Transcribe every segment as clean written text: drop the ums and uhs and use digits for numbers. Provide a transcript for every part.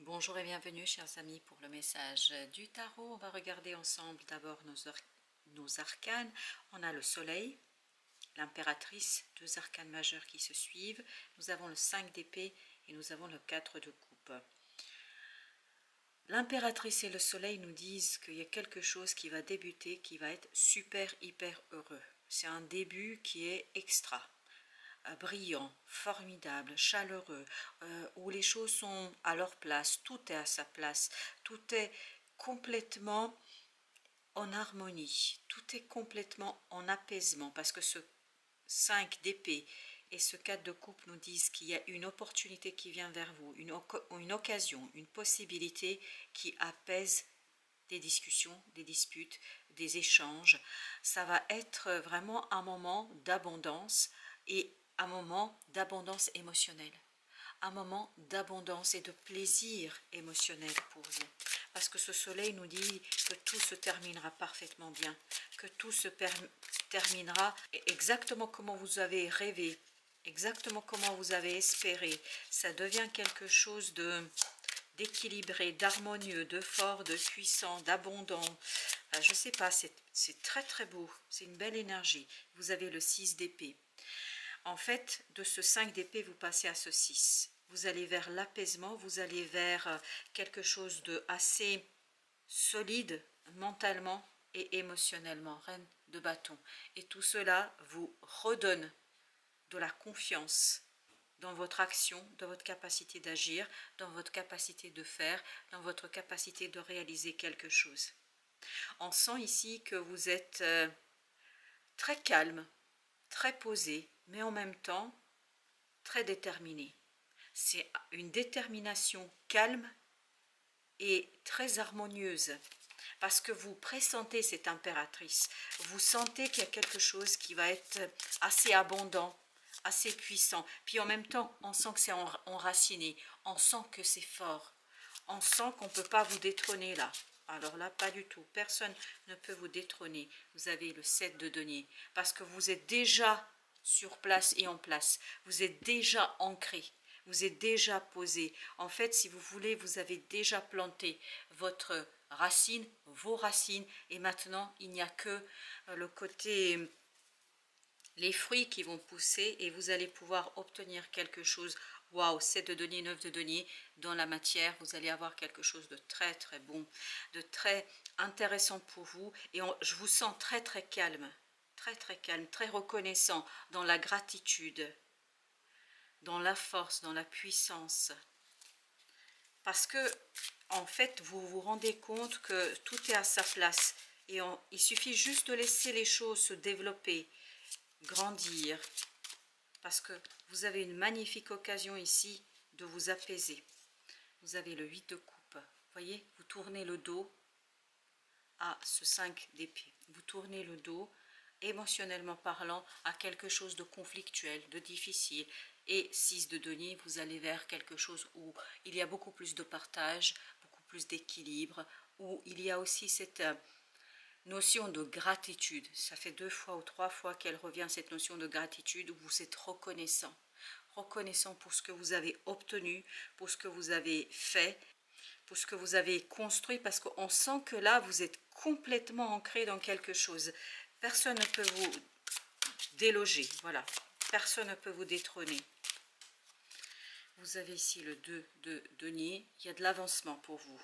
Bonjour et bienvenue chers amis pour le message du tarot. On va regarder ensemble d'abord nos arcanes. On a le soleil, l'impératrice, deux arcanes majeurs qui se suivent. Nous avons le 5 d'épée et nous avons le 4 de coupe. L'impératrice et le soleil nous disent qu'il y a quelque chose qui va débuter, qui va être super hyper heureux. C'est un début qui est extra. Brillant, formidable, chaleureux, où les choses sont à leur place, tout est à sa place, tout est complètement en harmonie, tout est complètement en apaisement, parce que ce 5 d'épée et ce 4 de coupe nous disent qu'il y a une opportunité qui vient vers vous, une occasion, une possibilité qui apaise des discussions, des disputes, des échanges. Ça va être vraiment un moment d'abondance et un moment d'abondance émotionnelle, un moment d'abondance et de plaisir émotionnel pour vous. Parce que ce soleil nous dit que tout se terminera parfaitement bien, que tout se terminera exactement comme vous avez rêvé, exactement comme vous avez espéré. Ça devient quelque chose d'équilibré, d'harmonieux, de fort, de puissant, d'abondant. Je ne sais pas, c'est très très beau, c'est une belle énergie. Vous avez le 6 d'épée. En fait, de ce 5 d'épée, vous passez à ce 6. Vous allez vers l'apaisement, vous allez vers quelque chose de assez solide mentalement et émotionnellement. Reine de bâton. Et tout cela vous redonne de la confiance dans votre action, dans votre capacité d'agir, dans votre capacité de faire, dans votre capacité de réaliser quelque chose. On sent ici que vous êtes très calme, très posé, mais en même temps très déterminé. C'est une détermination calme et très harmonieuse, parce que vous pressentez cette impératrice, vous sentez qu'il y a quelque chose qui va être assez abondant, assez puissant, puis en même temps on sent que c'est enraciné, on sent que c'est fort, on sent qu'on ne peut pas vous détrôner là. Alors là, pas du tout, personne ne peut vous détrôner. Vous avez le 7 de denier, parce que vous êtes déjà sur place et en place, vous êtes déjà ancré, vous êtes déjà posé. En fait, si vous voulez, vous avez déjà planté votre racine, vos racines, et maintenant il n'y a que le côté, les fruits qui vont pousser, et vous allez pouvoir obtenir quelque chose. Waouh, 7 de denier, 9 de denier, dans la matière, vous allez avoir quelque chose de très très bon, de très intéressant pour vous, et je vous sens très très calme, très reconnaissant dans la gratitude, dans la force, dans la puissance. Parce que, en fait, vous vous rendez compte que tout est à sa place, et il suffit juste de laisser les choses se développer, grandir, parce que vous avez une magnifique occasion ici de vous apaiser. Vous avez le 8 de coupe. Voyez, vous tournez le dos à ce 5 d'épée. Vous tournez le dos, émotionnellement parlant, à quelque chose de conflictuel, de difficile. Et 6 de denier, vous allez vers quelque chose où il y a beaucoup plus de partage, beaucoup plus d'équilibre, où il y a aussi cette notion de gratitude. Ça fait 2 fois ou 3 fois qu'elle revient, cette notion de gratitude, où vous êtes reconnaissant. Reconnaissant pour ce que vous avez obtenu, pour ce que vous avez fait, pour ce que vous avez construit, parce qu'on sent que là, vous êtes complètement ancré dans quelque chose. Personne ne peut vous déloger, voilà. Personne ne peut vous détrôner. Vous avez ici le 2 de denier, il y a de l'avancement pour vous.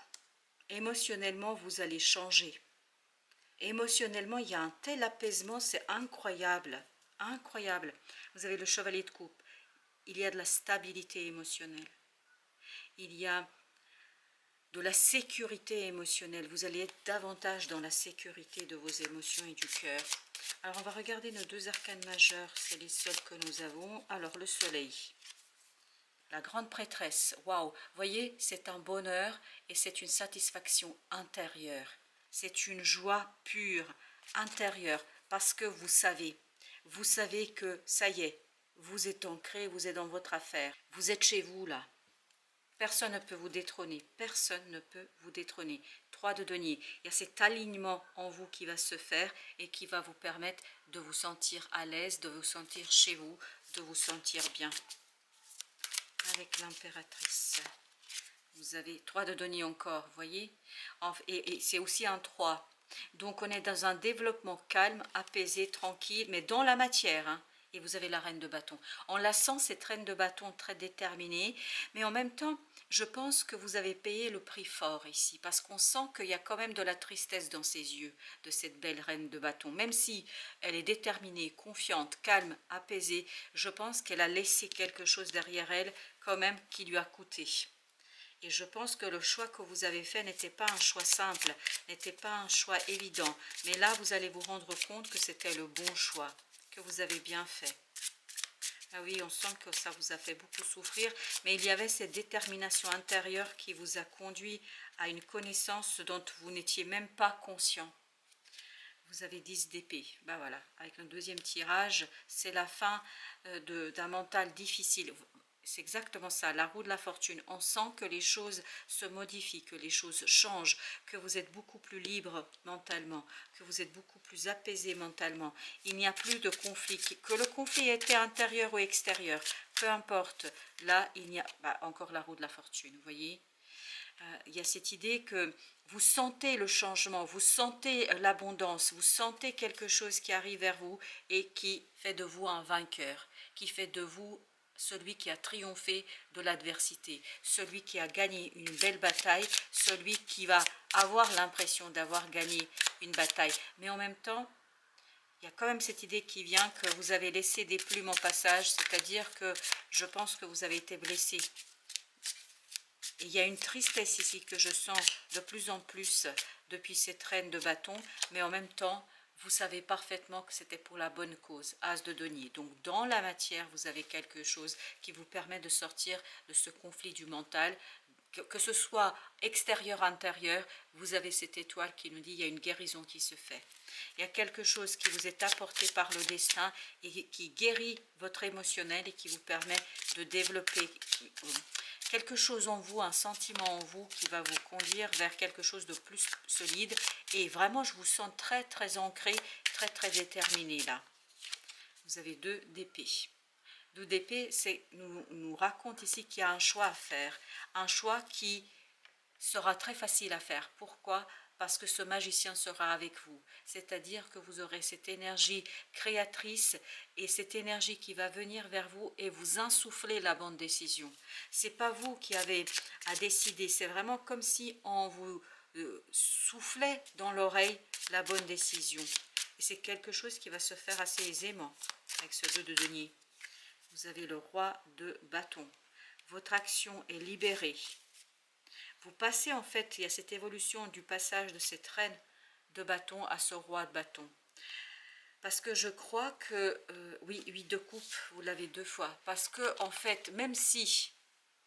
Émotionnellement, vous allez changer. Émotionnellement, il y a un tel apaisement, c'est incroyable, incroyable. Vous avez le chevalier de coupe, il y a de la stabilité émotionnelle. Il y a de la sécurité émotionnelle. Vous allez être davantage dans la sécurité de vos émotions et du cœur. Alors, on va regarder nos 2 arcanes majeures. C'est les seuls que nous avons. Alors, le soleil. La grande prêtresse. Waouh! Voyez, c'est un bonheur et c'est une satisfaction intérieure. C'est une joie pure, intérieure. Parce que vous savez que ça y est, vous êtes ancré, vous êtes dans votre affaire. Vous êtes chez vous, là. Personne ne peut vous détrôner, personne ne peut vous détrôner. 3 de denier, il y a cet alignement en vous qui va se faire et qui va vous permettre de vous sentir à l'aise, de vous sentir chez vous, de vous sentir bien. Avec l'impératrice. Vous avez 3 de denier encore, vous voyez, et c'est aussi un 3. Donc on est dans un développement calme, apaisé, tranquille, mais dans la matière, hein. Et vous avez la reine de bâton. On la sent, cette reine de bâton très déterminée, mais en même temps, je pense que vous avez payé le prix fort ici, parce qu'on sent qu'il y a quand même de la tristesse dans ses yeux, de cette belle reine de bâton. Même si elle est déterminée, confiante, calme, apaisée, je pense qu'elle a laissé quelque chose derrière elle, quand même, qui lui a coûté. Et je pense que le choix que vous avez fait n'était pas un choix simple, n'était pas un choix évident. Mais là, vous allez vous rendre compte que c'était le bon choix, que vous avez bien fait. Ah oui, on sent que ça vous a fait beaucoup souffrir, mais il y avait cette détermination intérieure qui vous a conduit à une connaissance dont vous n'étiez même pas conscient. Vous avez 10 d'épée. Ben voilà, avec le deuxième tirage, c'est la fin d'un mental difficile. C'est exactement ça, la roue de la fortune. On sent que les choses se modifient, que les choses changent, que vous êtes beaucoup plus libre mentalement, que vous êtes beaucoup plus apaisé mentalement. Il n'y a plus de conflit, que le conflit était intérieur ou extérieur, peu importe. Là, il n'y a encore la roue de la fortune, vous voyez. Il y a cette idée que vous sentez le changement, vous sentez l'abondance, vous sentez quelque chose qui arrive vers vous et qui fait de vous un vainqueur, qui fait de vous celui qui a triomphé de l'adversité, celui qui a gagné une belle bataille, celui qui va avoir l'impression d'avoir gagné une bataille. Mais en même temps, il y a quand même cette idée qui vient que vous avez laissé des plumes en passage, c'est-à-dire que je pense que vous avez été blessé. Et il y a une tristesse ici que je sens de plus en plus depuis cette reine de bâton, mais en même temps, vous savez parfaitement que c'était pour la bonne cause, as de denier. Donc dans la matière, vous avez quelque chose qui vous permet de sortir de ce conflit du mental, que ce soit extérieur, intérieur, vous avez cette étoile qui nous dit qu'il y a une guérison qui se fait. Il y a quelque chose qui vous est apporté par le destin et qui guérit votre émotionnel et qui vous permet de développer quelque chose en vous, un sentiment en vous qui va vous conduire vers quelque chose de plus solide. Et vraiment, je vous sens très, très ancré, très, très déterminé là. Vous avez 2 d'épée. 2 d'épée, nous raconte ici qu'il y a un choix à faire. Un choix qui sera très facile à faire. Pourquoi ? Parce que ce magicien sera avec vous. C'est-à-dire que vous aurez cette énergie créatrice et cette énergie qui va venir vers vous et vous insuffler la bonne décision. Ce n'est pas vous qui avez à décider, c'est vraiment comme si on vous soufflait dans l'oreille la bonne décision. Et c'est quelque chose qui va se faire assez aisément avec ce 2 de denier. Vous avez le roi de bâton. Votre action est libérée. Vous passez en fait, il y a cette évolution du passage de cette reine de bâton à ce roi de bâton. Parce que je crois que, oui, 8 de coupe, vous l'avez 2 fois. Parce que en fait, même si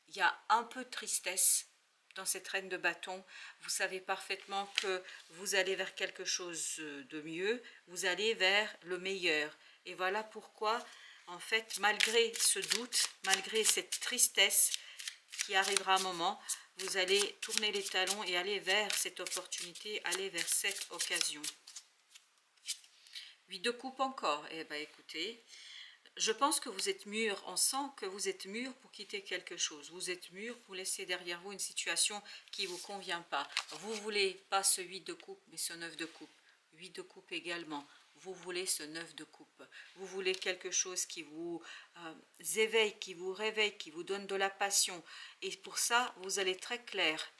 il y a un peu de tristesse dans cette reine de bâton, vous savez parfaitement que vous allez vers quelque chose de mieux, vous allez vers le meilleur. Et voilà pourquoi, en fait, malgré ce doute, malgré cette tristesse qui arrivera un moment, vous allez tourner les talons et aller vers cette opportunité, aller vers cette occasion. 8 de coupe encore. Eh bien, écoutez, je pense que vous êtes mûr. On sent que vous êtes mûr pour quitter quelque chose. Vous êtes mûr pour laisser derrière vous une situation qui ne vous convient pas. Vous voulez pas ce 8 de coupe, mais ce 9 de coupe. 8 de coupe également. Vous voulez ce 9 de coupe. Vous voulez quelque chose qui vous éveille, qui vous réveille, qui vous donne de la passion. Et pour ça, vous allez très clair.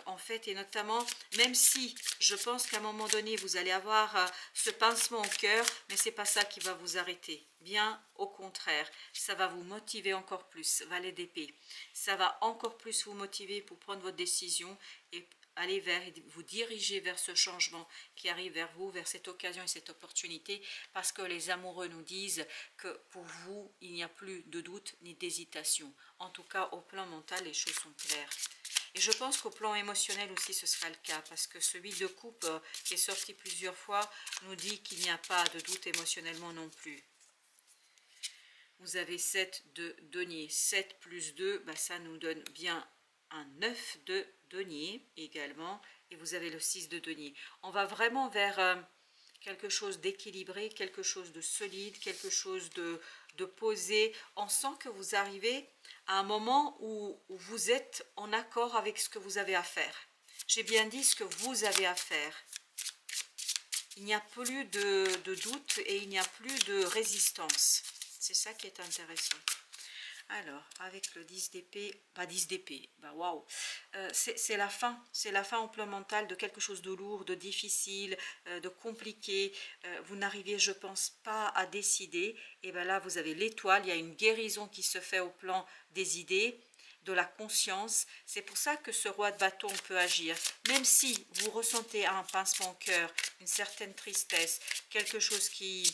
En fait, et notamment, même si je pense qu'à un moment donné, vous allez avoir ce pincement au cœur, mais ce n'est pas ça qui va vous arrêter. Bien au contraire, ça va vous motiver encore plus, valet d'épée. Ça va encore plus vous motiver pour prendre votre décision et aller vous diriger vers ce changement qui arrive vers vous, vers cette occasion et cette opportunité, parce que les amoureux nous disent que pour vous, il n'y a plus de doute ni d'hésitation. En tout cas, au plan mental, les choses sont claires. Et je pense qu'au plan émotionnel aussi, ce sera le cas, parce que ce 8 de coupe qui est sorti plusieurs fois nous dit qu'il n'y a pas de doute émotionnellement non plus. Vous avez 7 de denier. 7 plus 2, ça nous donne bien un 9 de denier également. Et vous avez le 6 de denier. On va vraiment vers quelque chose d'équilibré, quelque chose de solide, quelque chose de posé. On sent que vous arrivez à un moment où vous êtes en accord avec ce que vous avez à faire. J'ai bien dit ce que vous avez à faire. Il n'y a plus de doute et il n'y a plus de résistance. C'est ça qui est intéressant. Alors, avec le 10 d'épée, pas 10 d'épée, bah waouh, c'est la fin au plan mental de quelque chose de lourd, de difficile, de compliqué. Vous n'arrivez, je pense, pas à décider. Et bien là, vous avez l'étoile, il y a une guérison qui se fait au plan des idées, de la conscience. C'est pour ça que ce roi de bâton peut agir. Même si vous ressentez un pincement au cœur, une certaine tristesse, quelque chose qui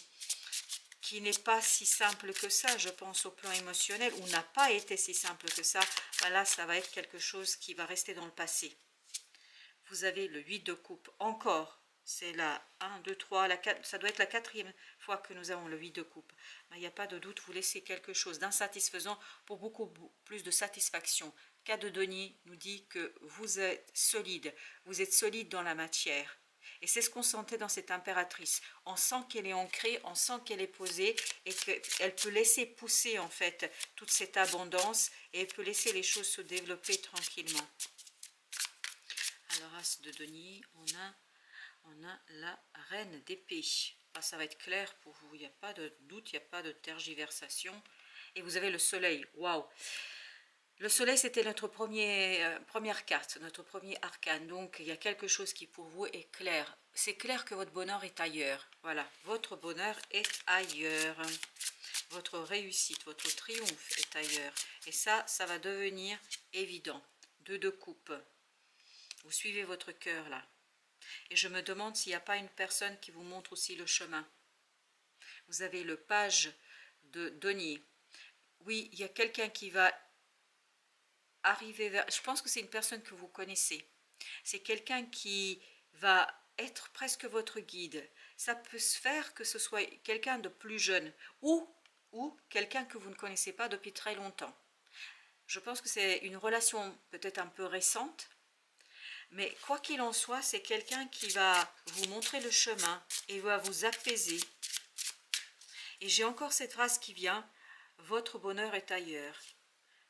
n'est pas si simple que ça, je pense, au plan émotionnel, ou n'a pas été si simple que ça, voilà, ça va être quelque chose qui va rester dans le passé. Vous avez le 8 de coupe, encore, c'est la 1, 2, 3, la 4, ça doit être la 4e fois que nous avons le 8 de coupe. Mais il n'y a pas de doute, vous laissez quelque chose d'insatisfaisant pour beaucoup plus de satisfaction. 4 de denier nous dit que vous êtes solide dans la matière. Et c'est ce qu'on sentait dans cette impératrice. On sent qu'elle est ancrée, on sent qu'elle est posée et qu'elle peut laisser pousser en fait toute cette abondance et elle peut laisser les choses se développer tranquillement. Alors, as de denier, on a la reine d'épée. Ah, ça va être clair pour vous, il n'y a pas de doute, il n'y a pas de tergiversation. Et vous avez le soleil, waouh! Le soleil, c'était notre première carte, notre premier arcane. Donc, il y a quelque chose qui, pour vous, est clair. C'est clair que votre bonheur est ailleurs. Voilà, votre bonheur est ailleurs. Votre réussite, votre triomphe est ailleurs. Et ça va devenir évident. 2 de coupe. Vous suivez votre cœur, là. Et je me demande s'il n'y a pas une personne qui vous montre aussi le chemin. Vous avez le page de denier. Oui, il y a quelqu'un qui va arriver vers... Je pense que c'est une personne que vous connaissez. C'est quelqu'un qui va être presque votre guide. Ça peut se faire que ce soit quelqu'un de plus jeune ou quelqu'un que vous ne connaissez pas depuis très longtemps. Je pense que c'est une relation peut-être un peu récente, mais quoi qu'il en soit, c'est quelqu'un qui va vous montrer le chemin et va vous apaiser. Et j'ai encore cette phrase qui vient, votre bonheur est ailleurs.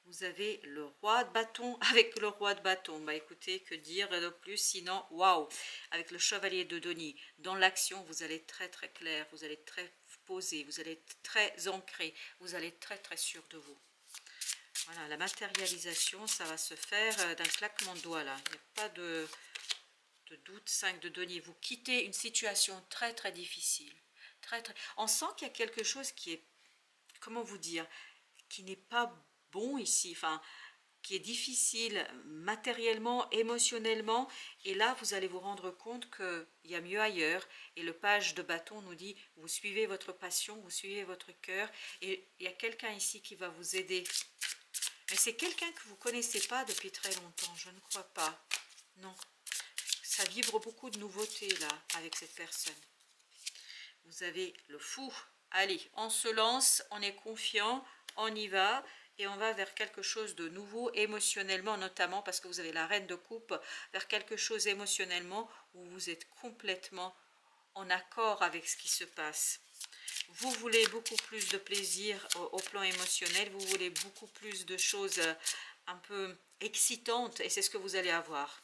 Vous avez le roi de bâton avec le roi de bâton. Bah écoutez, que dire de plus, sinon, waouh! Avec le chevalier de denier, dans l'action, vous allez être très très clair, vous allez être très posé, vous allez être très ancré, vous allez être très très sûr de vous. Voilà, la matérialisation, ça va se faire d'un claquement de doigts là. Il n'y a pas de doute. 5 de denier, vous quittez une situation très très difficile. On sent qu'il y a quelque chose qui est, comment vous dire, qui n'est pas bon ici, enfin, qui est difficile matériellement, émotionnellement, et là vous allez vous rendre compte qu'il y a mieux ailleurs. Et le page de bâton nous dit, vous suivez votre passion, vous suivez votre cœur, et il y a quelqu'un ici qui va vous aider. Mais c'est quelqu'un que vous ne connaissez pas depuis très longtemps, je ne crois pas. Non, ça vibre beaucoup de nouveautés là, avec cette personne. Vous avez le fou. Allez, on se lance, on est confiant, on y va. Et on va vers quelque chose de nouveau, émotionnellement notamment, parce que vous avez la reine de coupe, vers quelque chose émotionnellement où vous êtes complètement en accord avec ce qui se passe. Vous voulez beaucoup plus de plaisir au plan émotionnel, vous voulez beaucoup plus de choses un peu excitantes, et c'est ce que vous allez avoir.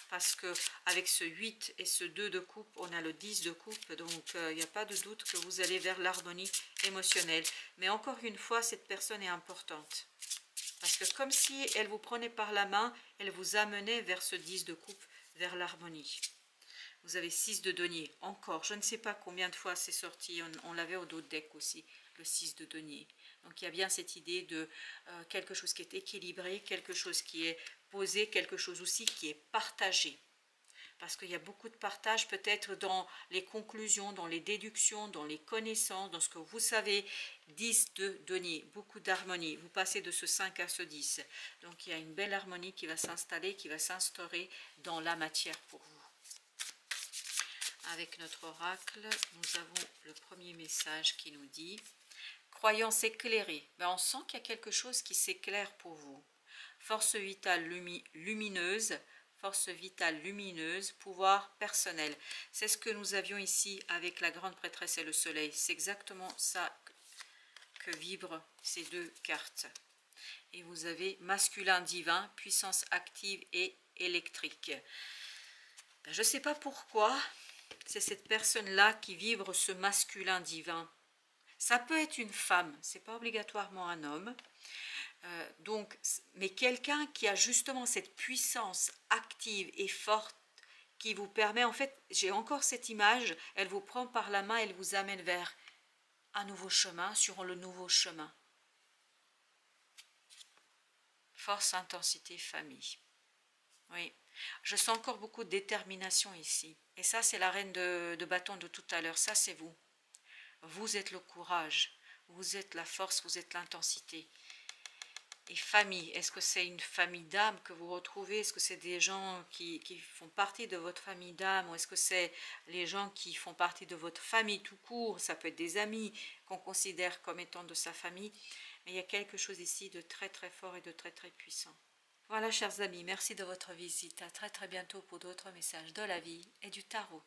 Parce que avec ce 8 et ce 2 de coupe, on a le 10 de coupe, donc il n'y a pas de doute que vous allez vers l'harmonie émotionnelle. Mais encore une fois, cette personne est importante. Parce que comme si elle vous prenait par la main, elle vous amenait vers ce 10 de coupe, vers l'harmonie. Vous avez 6 de denier, encore, je ne sais pas combien de fois c'est sorti, on l'avait au dos de deck aussi, le 6 de denier. Donc il y a bien cette idée de quelque chose qui est équilibré, quelque chose qui est posé, quelque chose aussi qui est partagé. Parce qu'il y a beaucoup de partage peut-être dans les conclusions, dans les déductions, dans les connaissances, dans ce que vous savez. 10 de denier, beaucoup d'harmonie. Vous passez de ce 5 à ce 10. Donc il y a une belle harmonie qui va s'installer, qui va s'instaurer dans la matière pour vous. Avec notre oracle, nous avons le premier message qui nous dit « Croyance éclairée ». Ben, on sent qu'il y a quelque chose qui s'éclaire pour vous. Force vitale lumineuse, force vitale lumineuse, pouvoir personnel. C'est ce que nous avions ici avec la grande prêtresse et le soleil. C'est exactement ça que vibrent ces deux cartes. Et vous avez masculin divin, puissance active et électrique. Ben, je ne sais pas pourquoi, c'est cette personne-là qui vibre ce masculin divin. Ça peut être une femme, c'est pas obligatoirement un homme. Donc, mais quelqu'un qui a justement cette puissance active et forte qui vous permet, en fait, j'ai encore cette image, elle vous prend par la main, elle vous amène vers un nouveau chemin, sur le nouveau chemin. Force, intensité, famille. Oui, je sens encore beaucoup de détermination ici. Et ça, c'est la reine de bâton de tout à l'heure, ça c'est vous. Vous êtes le courage, vous êtes la force, vous êtes l'intensité. Et famille, est-ce que c'est une famille d'âme que vous retrouvez? Est-ce que c'est des gens qui font partie de votre famille d'âme? Ou est-ce que c'est les gens qui font partie de votre famille tout court? Ça peut être des amis qu'on considère comme étant de sa famille. Mais il y a quelque chose ici de très très fort et de très très puissant. Voilà chers amis, merci de votre visite. À très très bientôt pour d'autres messages de la vie et du tarot.